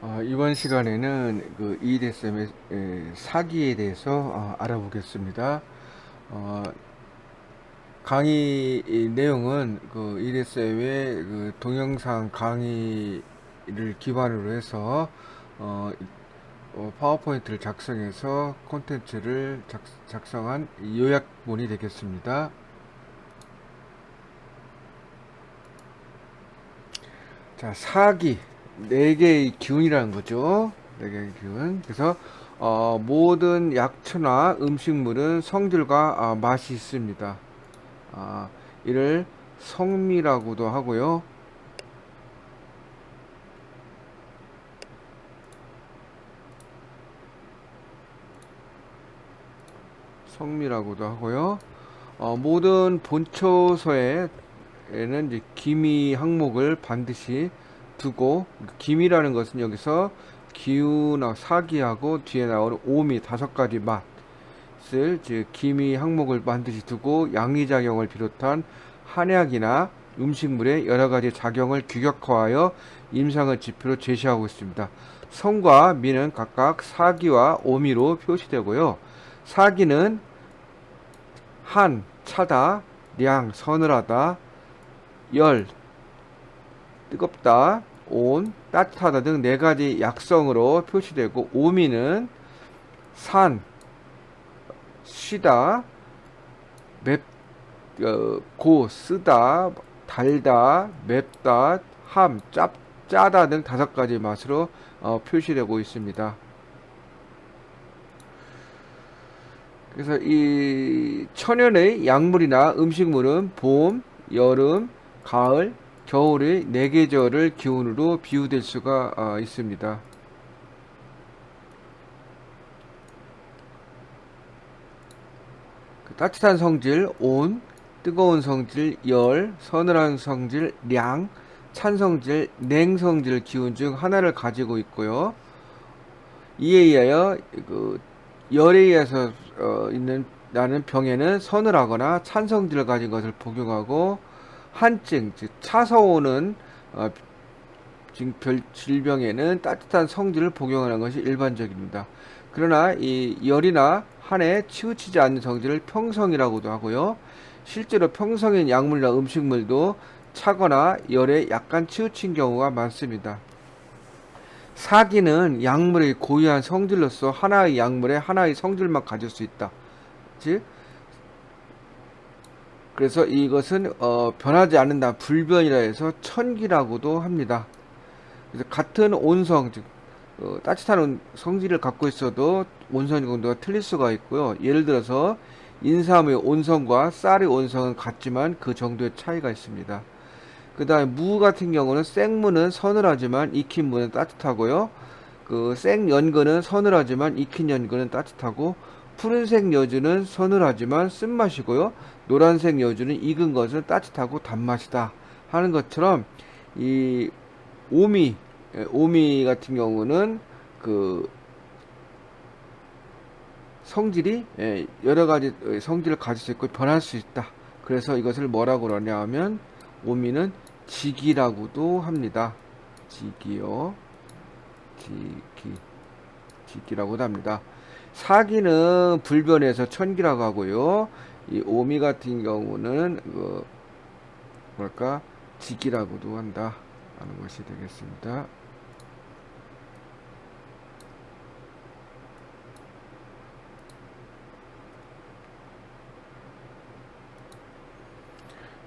이번 시간에는 그 EDSM의 사기에 대해서 알아보겠습니다. 어, 강의 이 내용은 그 EDSM의 그 동영상 강의를 기반으로 해서 어, 파워포인트를 작성해서 콘텐츠를 작성한 요약본이 되겠습니다. 자, 사기. 네 개의 기운이라는 거죠. 네 개의 기운. 그래서 모든 약초나 음식물은 성질과 맛이 있습니다. 이를 성미라고도 하고요. 성미라고도 하고요. 모든 본초서에는 이제 기미 항목을 반드시 두고, 기미라는 것은 여기서 기우나 사기하고 뒤에 나오는 오미 다섯 가지 맛을, 즉 기미 항목을 반드시 두고 양리작용을 비롯한 한약이나 음식물의 여러 가지 작용을 규격화하여 임상을 지표로 제시하고 있습니다. 성과 미는 각각 사기와 오미로 표시되고요. 사기는 한, 차다, 량, 서늘하다, 열, 뜨겁다, 온, 따뜻하다 등 네 가지 약성으로 표시되고, 오미는 산, 쉬다, 맵, 고, 쓰다, 달다, 맵다, 짜다 등 다섯 가지 맛으로 표시되고 있습니다. 그래서 이 천연의 약물이나 음식물은 봄, 여름, 가을, 겨울의 네 계절을 기운으로 비유될 수가 있습니다. 그 따뜻한 성질 온, 뜨거운 성질 열, 서늘한 성질 량, 찬 성질 냉 성질 기운 중 하나를 가지고 있고요. 이에 의하여 그 열에 의해서 있는 나는 병에는 서늘하거나 찬 성질을 가진 것을 복용하고, 한증 즉 차서 오는 질병에는 따뜻한 성질을 복용하는 것이 일반적입니다. 그러나 이 열이나 한에 치우치지 않는 성질을 평성이라고도 하고요. 실제로 평성인 약물이나 음식물도 차거나 열에 약간 치우친 경우가 많습니다. 사기는 약물의 고유한 성질로서 하나의 약물에 하나의 성질만 가질 수 있다. 즉, 그래서 이것은 변하지 않는다, 불변이라 해서 천기라고도 합니다. 그래서 같은 온성, 즉 따뜻한 성질을 갖고 있어도 온성 정도가 틀릴 수가 있고요. 예를 들어서 인삼의 온성과 쌀의 온성은 같지만 그 정도의 차이가 있습니다. 그 다음에 무 같은 경우는 생무는 서늘하지만 익힌 무는 따뜻하고요. 그 생연근은 서늘하지만 익힌 연근은 따뜻하고, 푸른색 여주는 서늘하지만 쓴맛이고요. 노란색 여주는 익은 것은 따뜻하고 단맛이다 하는 것처럼, 이 오미, 오미 같은 경우는 그 성질이 여러 가지 성질을 가질 수 있고 변할 수 있다. 그래서 이것을 뭐라고 그러냐 하면 오미는 직이라고도 합니다. 직이요. 직이. 직기라고도 합니다. 사기는 불변에서 천기라고 하고요. 이 오미 같은 경우는 뭐랄까 직기라고도 한다 하는 것이 되겠습니다.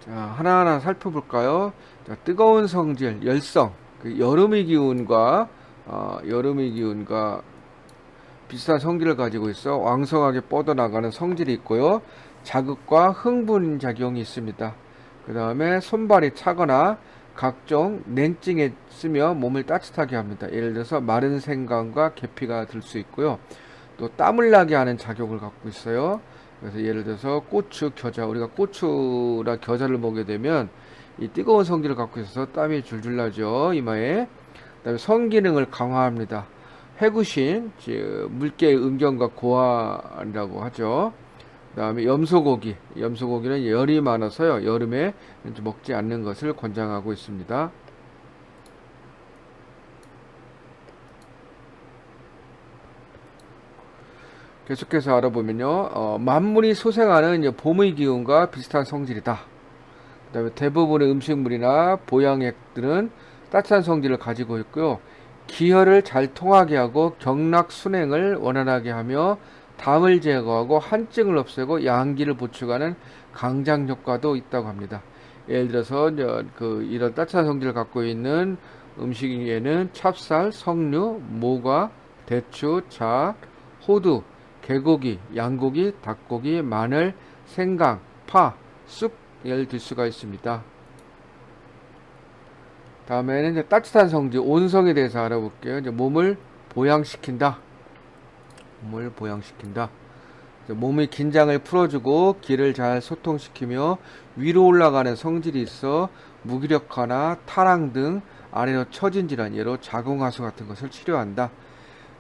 자, 하나하나 살펴볼까요? 자, 뜨거운 성질, 열성, 그 여름의 기운과 비슷한 성질을 가지고 있어 왕성하게 뻗어나가는 성질이 있고요. 자극과 흥분 작용이 있습니다. 그 다음에 손발이 차거나 각종 냉증에 쓰며 몸을 따뜻하게 합니다. 예를 들어서 마른 생강과 계피가 들 수 있고요. 또 땀을 나게 하는 작용을 갖고 있어요. 그래서 예를 들어서 고추, 겨자, 우리가 고추나 겨자를 먹게 되면 이 뜨거운 성질을 갖고 있어서 땀이 줄줄 나죠, 이마에. 그다음에 성기능을 강화합니다. 해구신, 즉 물개의 음경과 고환이라고 하죠. 그다음에 염소고기, 염소고기는 열이 많아서요, 여름에 먹지 않는 것을 권장하고 있습니다. 계속해서 알아보면요. 만물이 소생하는 이제 봄의 기운과 비슷한 성질이다. 그다음에 대부분의 음식물이나 보양액들은 따뜻한 성질을 가지고 있고요. 기혈을 잘 통하게 하고 경락 순행을 원활하게 하며 담을 제거하고 한증을 없애고 양기를 보충하는 강장 효과도 있다고 합니다. 예를 들어서 이제 이런 따뜻한 성질을 갖고 있는 음식에는 찹쌀, 석류, 모과, 대추, 자, 호두, 개고기, 양고기, 닭고기, 마늘, 생강, 파, 쑥 예를 들 수가 있습니다. 다음에는 이제 따뜻한 성질, 온성에 대해서 알아볼게요. 이제 몸을 보양시킨다. 몸을 보양시킨다. 몸의 긴장을 풀어주고 기를 잘 소통시키며 위로 올라가는 성질이 있어 무기력화나 타랑 등 아래로 처진 질환, 예로 자궁하수 같은 것을 치료한다.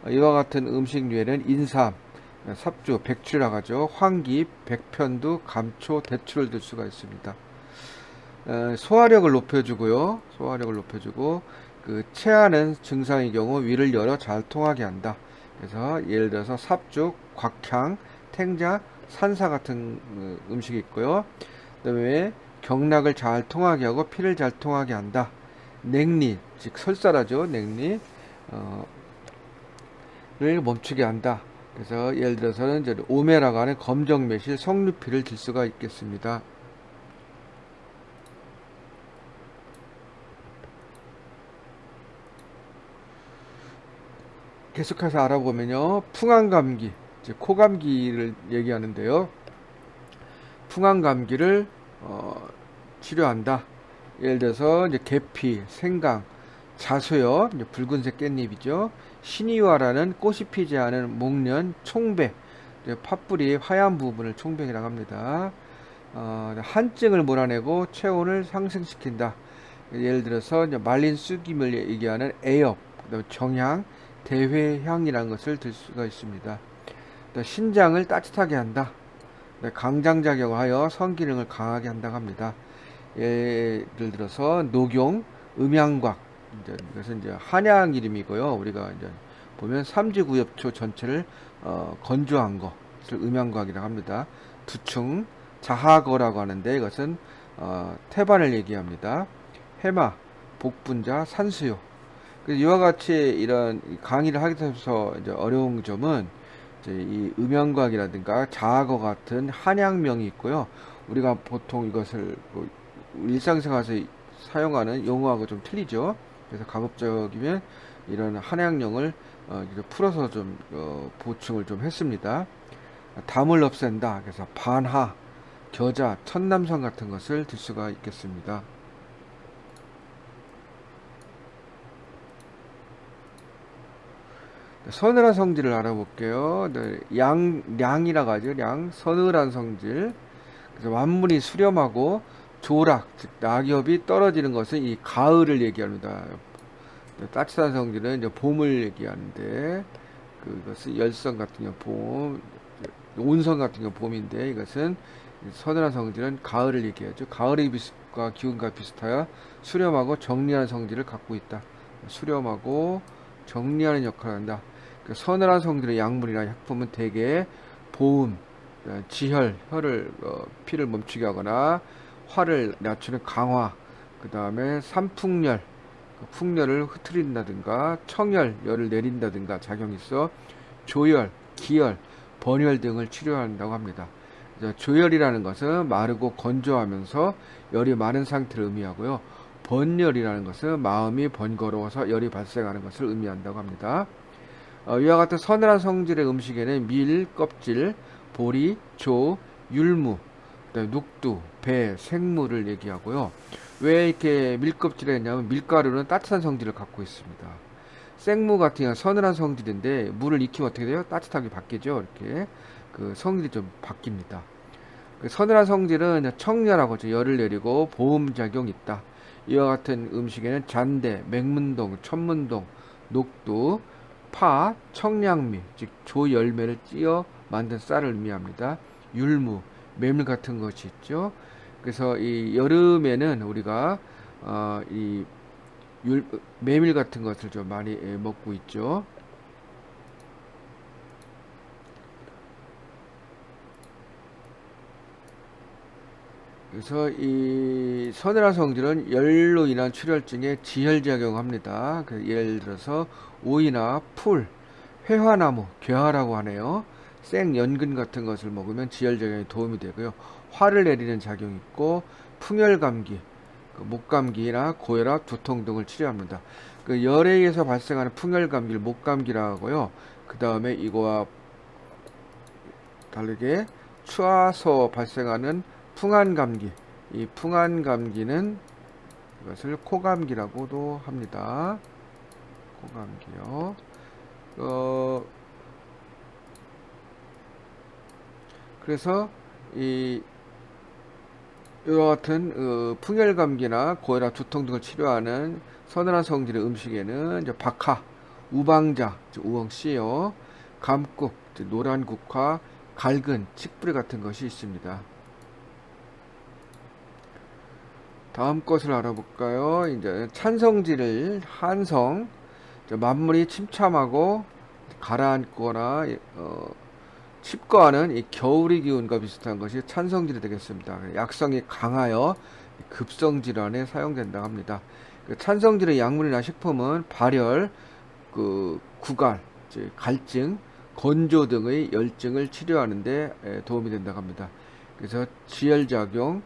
이와 같은 음식류에는 인삼, 삽주, 백추라고 하죠. 황기, 백편두, 감초, 대추를 들 수가 있습니다. 소화력을 높여주고요. 소화력을 높여주고 체하는 증상의 경우 위를 열어 잘 통하게 한다. 그래서 예를 들어서 삽죽, 곽향, 탱자, 산사 같은 음식이 있고요. 그다음에 경락을 잘 통하게 하고 피를 잘 통하게 한다. 냉리, 즉 설사라죠. 냉리 를 멈추게 한다. 그래서 예를 들어서는 이제 오메라고 하는 검정 매실, 석류피를 들 수가 있겠습니다. 계속해서 알아보면요. 풍한감기, 즉 코감기를 얘기하는데요. 풍한감기를 치료한다. 예를 들어서 이제 계피, 생강, 자수요, 이제 붉은색 깻잎이죠. 신이화라는 꽃이 피지 않은 목련, 총백, 팥뿌리의 하얀 부분을 총백이라고 합니다. 한증을 몰아내고 체온을 상승시킨다. 예를 들어서 이제 말린 쑥김을 얘기하는 애엽, 그다음에 정향, 대회향이라는 것을 들 수가 있습니다. 신장을 따뜻하게 한다. 강장작용을 하여 성기능을 강하게 한다고 합니다. 예를 들어서 녹용, 음양곽, 이것은 이제 한약 이름이고요. 우리가 이제 보면 삼지구엽초 전체를 건조한 것을 음양곽이라고 합니다. 두충, 자하거라고 하는데 이것은 태반을 얘기합니다. 해마, 복분자, 산수요. 그래서 이와 같이 이런 강의를 하게 되면서 이제 어려운 점은 이제 이 음양곽이라든가 자하거 같은 한약명이 있고요. 우리가 보통 이것을 뭐 일상생활에서 사용하는 용어하고 좀 틀리죠. 그래서 가급적이면 이런 한약용을 풀어서 좀 보충을 좀 했습니다. 담을 없앤다. 그래서 반하, 겨자, 천남성 같은 것을 들 수가 있겠습니다. 서늘한 성질을 알아볼게요. 량이라고 하죠. 량, 서늘한 성질. 그래서 만물이 수렴하고 조락, 즉 낙엽이 떨어지는 것은 이 가을을 얘기합니다. 따뜻한 성질은 이제 봄을 얘기하는데 그것은 열성 같은 경우 봄, 온성 같은 경우 봄인데 이것은 서늘한 성질은 가을을 얘기하죠. 가을의 기운과 비슷하여 수렴하고 정리하는 성질을 갖고 있다. 수렴하고 정리하는 역할을 한다. 서늘한 성질의 약물이나 약품은 대개 보음, 지혈, 혈을 피를 멈추게 하거나 화를 낮추는 강화, 그 다음에 삼풍열, 풍열을 흐트린다든가 청열, 열을 내린다든가 작용이 있어 조열, 기열, 번열 등을 치료한다고 합니다. 조열이라는 것은 마르고 건조하면서 열이 많은 상태를 의미하고요. 번열이라는 것은 마음이 번거로워서 열이 발생하는 것을 의미한다고 합니다. 이와 같은 서늘한 성질의 음식에는 밀, 껍질, 보리, 조, 율무, 눅두, 배, 생무를 얘기하고요. 왜 이렇게 밀껍질을 했냐면 밀가루는 따뜻한 성질을 갖고 있습니다. 생무 같은 경우는 서늘한 성질인데 물을 익히면 어떻게 돼요? 따뜻하게 바뀌죠. 이렇게 그 성질이 좀 바뀝니다. 그 서늘한 성질은 청열하고 열을 내리고 보험 작용이 있다. 이와 같은 음식에는 잔대, 맹문동, 천문동, 녹두, 파, 청량미, 즉 조열매를 찧어 만든 쌀을 의미합니다. 율무, 메밀 같은 것이 있죠. 그래서 이 여름에는 우리가 이 메밀 같은 것을 좀 많이 먹고 있죠. 그래서 이 서늘한 성질은 열로 인한 출혈증에 지혈작용합니다. 예를 들어서 오이나 풀, 회화나무, 괴화라고 하네요. 생연근 같은 것을 먹으면 지혈작용에 도움이 되고요. 화를 내리는 작용이 있고 풍열감기, 목감기나 고혈압, 두통 등을 치료합니다. 열에 의해서 발생하는 풍열감기를 목감기라고 하고요. 그 다음에 이거와 다르게 추워서 발생하는 풍한감기, 이 풍한감기는 이것을 코감기라고도 합니다. 코감기요. 어, 그래서 이 이와 같은 풍열감기나 고혈압, 두통 등을 치료하는 서늘한 성질의 음식에는 이제 박하, 우방자, 우엉씨요, 감국, 노란국화, 갈근, 칡뿌리 같은 것이 있습니다. 다음 것을 알아볼까요? 이제 찬성질을 한성, 만물이 침참하고 가라앉거나 칩거하는 이 겨울의 기운과 비슷한 것이 찬성질이 되겠습니다. 약성이 강하여 급성 질환에 사용된다고 합니다. 찬성질의 약물이나 식품은 발열, 구갈, 갈증, 건조 등의 열증을 치료하는 데 도움이 된다고 합니다. 그래서 지혈작용,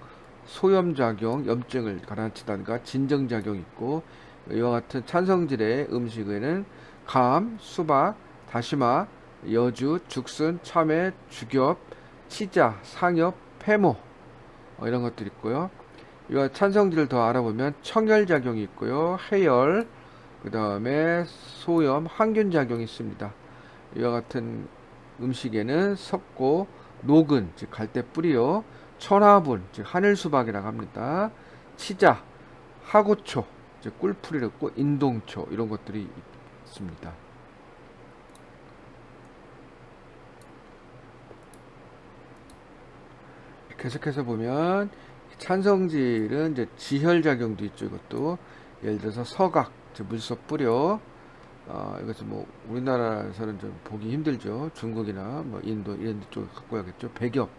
소염작용, 염증을 가라앉힌다든가 진정작용이 있고, 이와 같은 찬성질의 음식에는 감, 수박, 다시마, 여주, 죽순, 참외, 죽엽, 치자, 상엽, 패모 이런 것들이 있고요. 이와 찬성질을 더 알아보면 청열작용이 있고요. 해열, 그 다음에 소염, 항균작용이 있습니다. 이와 같은 음식에는 석고, 녹은, 즉 갈대뿌리요, 천화분, 즉 하늘수박이라고 합니다. 치자, 하고초, 즉 꿀풀이라고 인동초 이런 것들이 있습니다. 계속해서 보면 찬성질은 이제 지혈작용도 있죠. 이것도 예를 들어서 서각, 즉 물소 뿌려 이것은 뭐 우리나라에서는 좀 보기 힘들죠. 중국이나 뭐 인도 이런 쪽에 갖고 와야겠죠. 백엽,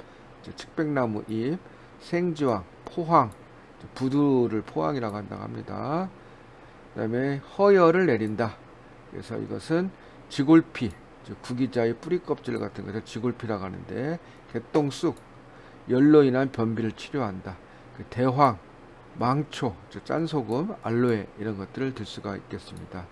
측백나무 잎, 생지황, 포황, 부두를 포황이라고 한다고 합니다. 그다음에 허열을 내린다. 그래서 이것은 지골피, 즉 구기자의 뿌리 껍질 같은 것을 지골피라고 하는데 개똥쑥, 열로 인한 변비를 치료한다. 대황, 망초, 즉 짠소금, 알로에 이런 것들을 들 수가 있겠습니다.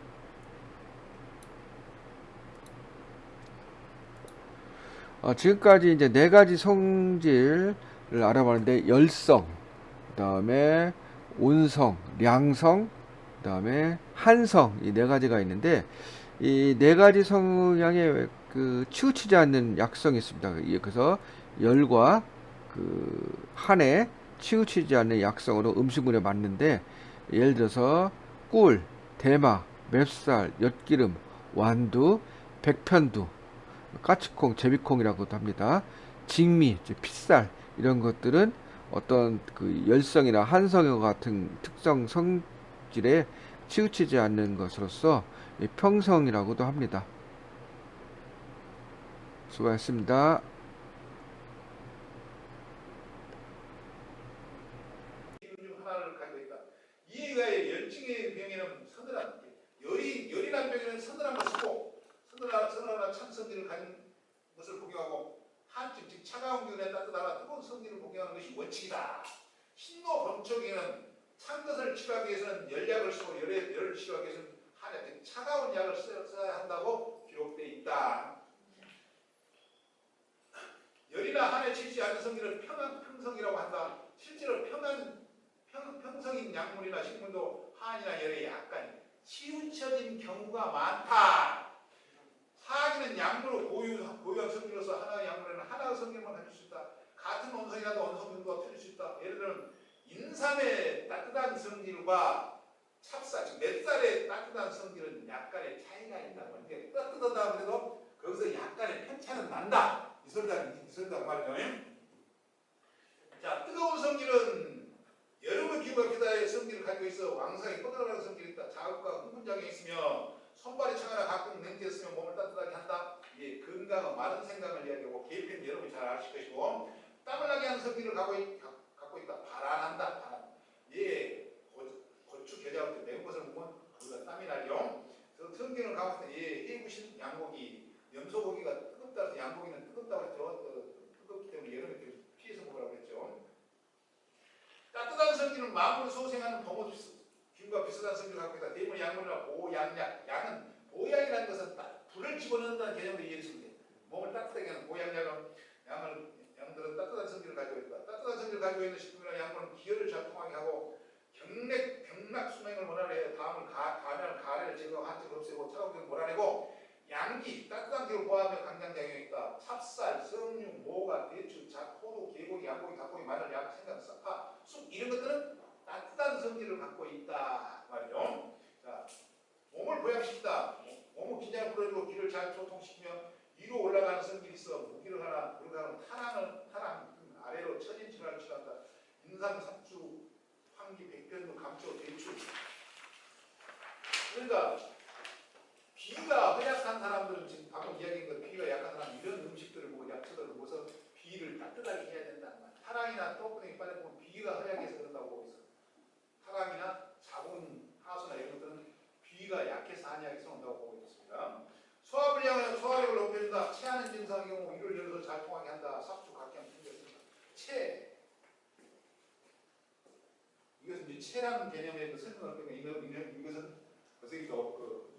지금까지 이제 네 가지 성질을 알아봤는데 열성, 그 다음에 온성, 량성, 그 다음에 한성 이 네 가지가 있는데 이 네 가지 성향에 치우치지 않는 약성이 있습니다. 그래서 열과 한에 치우치지 않는 약성으로 음식물에 맞는데 예를 들어서 꿀, 대마, 맵쌀, 엿기름, 완두, 백편두 까치콩, 제비콩이라고도 합니다. 직미, 핏살 이런 것들은 어떤 열성이나 한성과 같은 특성 성질에 치우치지 않는 것으로서 평성이라고도 합니다. 수고하셨습니다. 중 하나를 가지고 있다. 이에 열증의 병에는 서늘한 열이란 병에는 서늘한 것이고 서늘하나 찬 성질을 가진 것을 복용하고 한증 즉 차가운 기운에 따뜻하나 뜨거운 성질을 복용하는 것이 원칙이다. 신노 범촉에는 찬 것을 치료하기 위해서는 열약을 쓰고 열을 치료하기 위해서는 한약 즉 차가운 약을 써야 한다고 기록되어 있다. 열이나 한에 치지 않는 성질은 평성이라고 한다. 실제로 평성인 약물이나 식물도 한이나 열에 약간 치우쳐진 경우가 많다. 사기는 약물을 고유한 성질로서 하나의 약물에는 하나의 성질만 가질 수 있다. 같은 원성이라도 원성분과 틀릴 수 있다. 예를 들면 인삼의 따뜻한 성질과 찹쌀, 즉 맵쌀의 따뜻한 성질은 약간의 차이가 있다고 하는데 따뜻하다 그래도 거기서 약간의 편차는 난다. 이 소리다 말이죠. 자, 뜨거운 성질은 여름의 기후가 기다의 성질을 가지고 있어 왕성히 뻗어나가는 성질이 있다. 자극과 흥분작용이 있으며 손발이 차거나 가끔 냉지했으면 몸을 따뜻하게 한다. 이게 건강한 마른 생강을 이야기하고 계편 여러분이 잘 아실 것이고 땀을 나게 하는 성질을 갖고 갖고 있다. 발안한다. 발안. 예, 고추 겨자부터 매운 것을 먹으면 거기가 땀이 나죠. 그래서 성경을 가봤을 때 예, 해구신 양고기, 염소고기가 뜨겁다 해서 양고기는 뜨겁다고 했죠. 뜨겁기 때문에 여름에 피해서 먹으라고 했죠. 따뜻한 성질은 마음으로 소생하는 균과 비슷한 성질을 갖고 있다. 대물 양물이나 보양약. 양은 보양이라는 것은 불을 집어넣는다는 개념으로 이해했으면 돼. 몸을 따뜻하게 하는 보양약은 양들은 따뜻한 성질을 가지고 있다. 따뜻한 성질을 가지고 있는 식품이나 양물은 기혈을 잘 통하게 하고 경락 수명을 몰아내어 다음을 가면 가래를 제거하고 한쪽을 없애고 차가운 기를 몰아내고 양기 따뜻한 기를 보호하며 강장작용이 있다. 찹쌀, 석류, 모가, 대추, 호두, 개고기, 양고기, 닭고기, 마늘, 약, 생강, 파, 쑥 이런 것들은 따뜻한 성질을 갖고 있다 말이죠. 자, 몸을 보양시키다. 몸의 긴장을 풀어주고 기를 잘 소통시키며 위로 올라가는 성질이 있어 무기를 하나 타랑 아래로 처진 질환을 치료한다. 인삼, 상추, 황기, 백변도, 감초, 대추. 그러니까 비가 허약한 사람들은 지금 방금 이야기한 것 비가 약한 사람 이런 음식들을 먹고 약초들을 먹어서 비를 따뜻하게 해야 된다는 말. 타랑이나 떡분이 빠져보면 비가 허약해서 그런다고 보고 있어. 타랑이나 자궁 하수나 이런 것들은 비가 약해서 한약에서 온다고 보고 있습니다. 소화불량은 소화력을 높여준다. 체하는 증상의 경우 위를 열어서 잘 통하게 한다. 삭주, 각경, 풍겼습니다. 체. 이것은 이제 체라는 개념의 설명을 때문에 이것은 선생님도